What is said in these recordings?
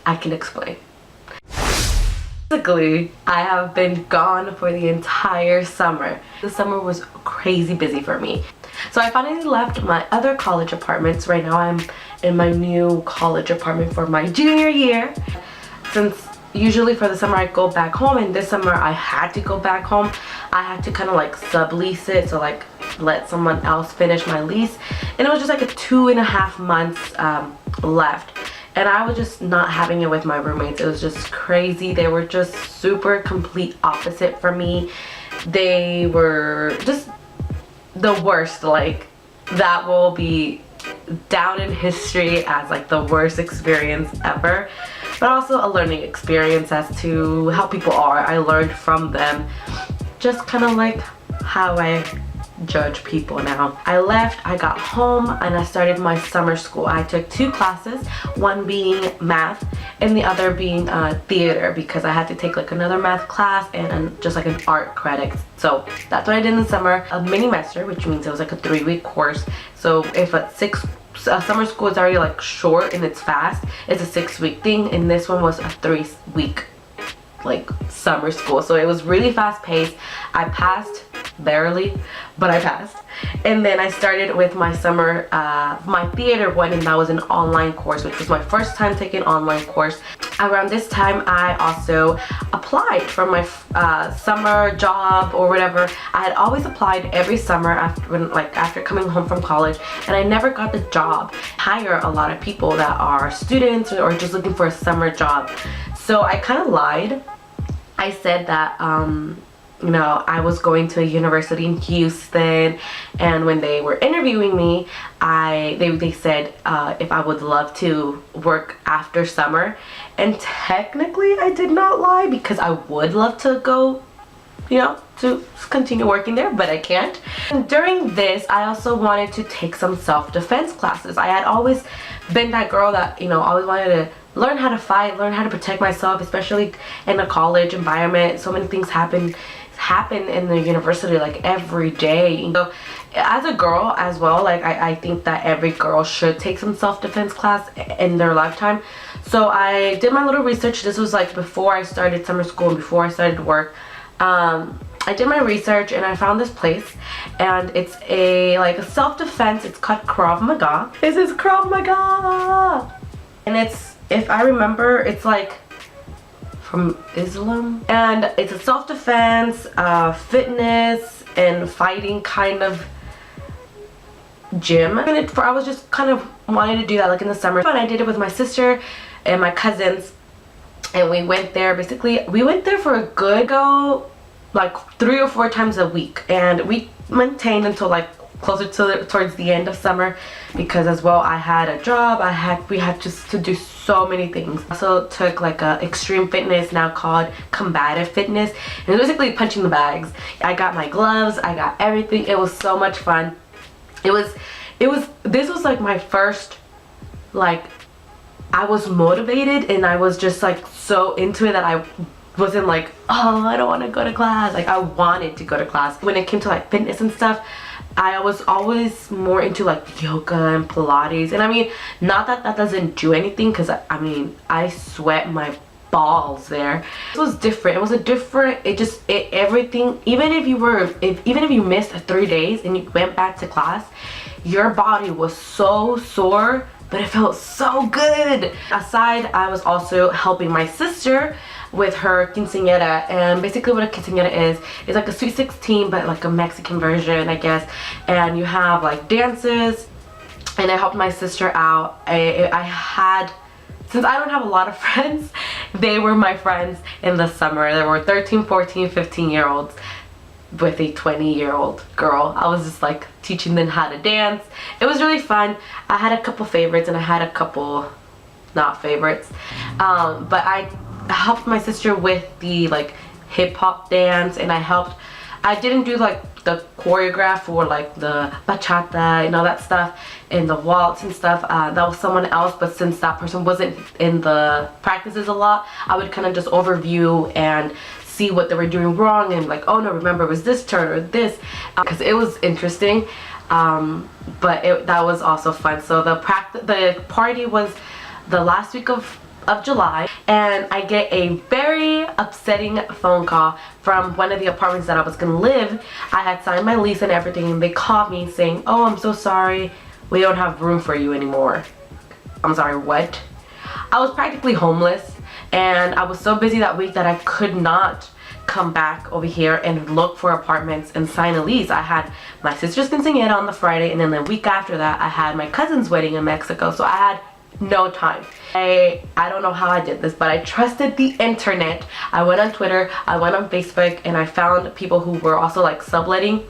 I can explain. Basically, I have been gone for the entire summer. The summer was crazy busy for me. So I finally left my other college apartments. Right now I'm in my new college apartment for my junior year. Since usually for the summer I go back home, and this summer I had to go back home. I had to kind of like sublease it, so like let someone else finish my lease. And it was just like a 2.5 months left. And I was just not having it with my roommates. It was just crazy. They were just super complete opposite for me. They were just the worst. Like, that will be down in history as like the worst experience ever. But also a learning experience as to how people are. I learned from them. Just kind of like how I judge people now. I left, I got home, and I started my summer school. I took 2 classes, one being math and the other being theater, because I had to take like another math class and just like an art credit. So that's what I did in the summer. A mini semester, which means it was like a 3-week course. So if a summer school is already like short and it's fast, it's a 6-week thing, and this one was a 3-week like summer school. So it was really fast paced. I passed barely, but I passed. And then I started with my summer my theater one, and that was an online course, which was my first time taking an online course. Around this time I also applied for my summer job or whatever. I had always applied every summer after coming home from college, and I never got the job. Hire a lot of people that are students or just looking for a summer job. So I kind of lied. I said that you know, I was going to a university in Houston, and when they were interviewing me, they said if I would love to work after summer. And technically I did not lie, because I would love to go, you know, to continue working there, but I can't. And during this, I also wanted to take some self-defense classes. I had always been that girl that, you know, always wanted to learn how to fight, learn how to protect myself, especially in a college environment. So many things happen in the university like every day. So as a girl as well, like I think that every girl should take some self-defense class in their lifetime. So I did my little research. This was like before I started summer school and before I started work. I did my research and I found this place, and it's like a self-defense. It's called Krav Maga. This is Krav Maga, and it's, if I remember, it's like from Islam, and it's a self-defense, fitness and fighting kind of gym. And I was just kind of wanting to do that like in the summer, and I did it with my sister and my cousins, and we went there. Basically we went there for a good like 3 or 4 times a week, and we maintained until like closer to towards the end of summer, because as well I had a job. We had just to do so many things. I also took like a extreme fitness, now called combative fitness, and it's basically punching the bags. I got my gloves, I got everything. It was so much fun. This was like my first, like, I was motivated, and I was just like so into it that I wasn't like, oh, I don't want to go to class. Like, I wanted to go to class. When it came to like fitness and stuff, I was always more into like yoga and Pilates. And I mean, not that that doesn't do anything, because I mean, I sweat my balls there. It was different. It was a different, everything, even if you missed 3 days and you went back to class, your body was so sore, but it felt so good. Aside, I was also helping my sister with her quinceañera, and basically what a quinceañera is like a sweet 16, but like a Mexican version, I guess. And you have like dances, and I helped my sister out. I had, since I don't have a lot of friends, they were my friends in the summer. There were 13, 14, 15-year-olds with a 20-year-old girl. I was just like teaching them how to dance. It was really fun. I had a couple favorites and I had a couple not favorites, but I helped my sister with the like hip-hop dance, and I didn't do like the choreograph or like the bachata and all that stuff and the waltz and stuff. That was someone else, but since that person wasn't in the practices a lot, I would kind of just overview and see what they were doing wrong, and like, oh no, remember, it was this turn or this, because it was interesting. But that was also fun. So the party was the last week of of July, and I get a very upsetting phone call from one of the apartments that I was gonna live. I had signed my lease and everything, and they called me saying, "Oh, I'm so sorry, we don't have room for you anymore." I'm sorry, what? I was practically homeless, and I was so busy that week that I could not come back over here and look for apartments and sign a lease. I had my sister's quinceañera on the Friday, and then the week after that I had my cousin's wedding in Mexico, so I had no time. I don't know how I did this, but I trusted the internet. I went on Twitter, I went on Facebook, and I found people who were also like subletting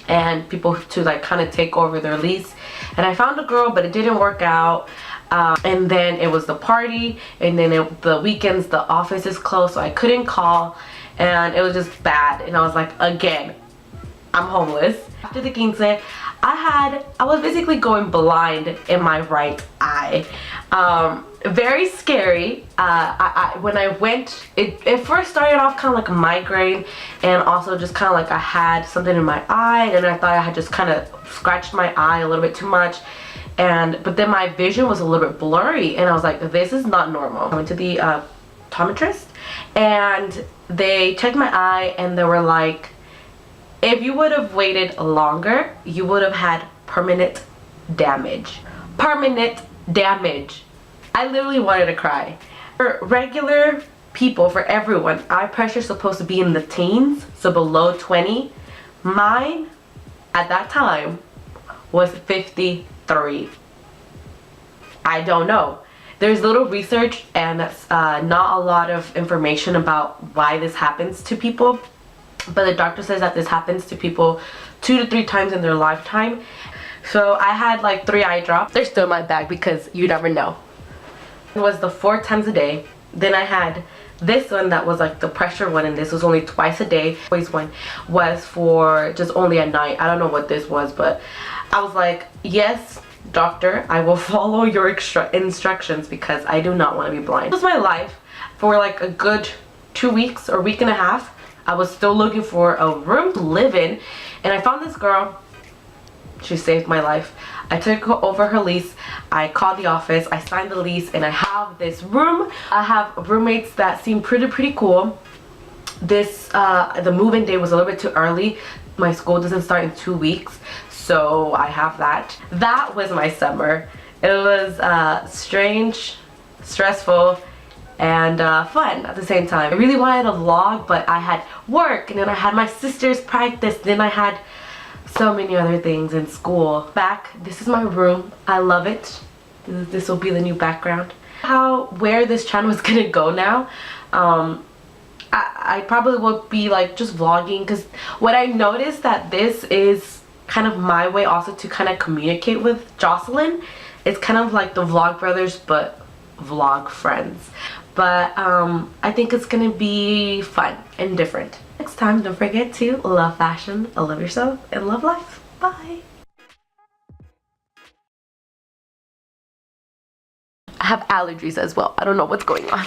and people to like kind of take over their lease, and I found a girl, but it didn't work out. And then it was the party, and then the weekends the office is closed, so I couldn't call, and it was just bad. And I was like, again, I'm homeless. After the quince, I was basically going blind in my right eye. Very scary. When I went, it first started off kind of like a migraine, and also just kind of like I had something in my eye, and I thought I had just kind of scratched my eye a little bit too much. But then my vision was a little bit blurry, and I was like, this is not normal. I went to the optometrist, and they checked my eye, and they were like, if you would have waited longer, you would have had permanent damage. Permanent damage. I literally wanted to cry. For regular people, for everyone, eye pressure is supposed to be in the teens, so below 20. Mine, at that time, was 53. I don't know. There's little research and not a lot of information about why this happens to people, but the doctor says that this happens to people 2 to 3 times in their lifetime. So I had like 3 eye drops. They're still in my bag because you never know. It was the 4 times a day. Then I had this one that was like the pressure one, and this was only twice a day. Always one was for just only at night. I don't know what this was, but I was like, yes, doctor, I will follow your instructions because I do not want to be blind. This was my life for like a good 2 weeks or week and a half. I was still looking for a room to live in, and I found this girl. She saved my life. I took over her lease. I called the office. I signed the lease, and I have this room. I have roommates that seem pretty cool. The move-in day was a little bit too early. My school doesn't start in 2 weeks, so I have that. That was my summer. It was strange, stressful, and fun at the same time. I really wanted a vlog, but I had work, and then I had my sister's practice, then I had so many other things in school. This is my room. I love it. This will be the new background. Where this channel is gonna go now, I probably will be like just vlogging, because what I noticed that this is kind of my way also to kind of communicate with Jocelyn. It's kind of like the Vlog Brothers but vlog friends. But I think it's gonna be fun and different. Next time, don't forget to love fashion, love yourself, and love life. Bye. I have allergies as well. I don't know what's going on.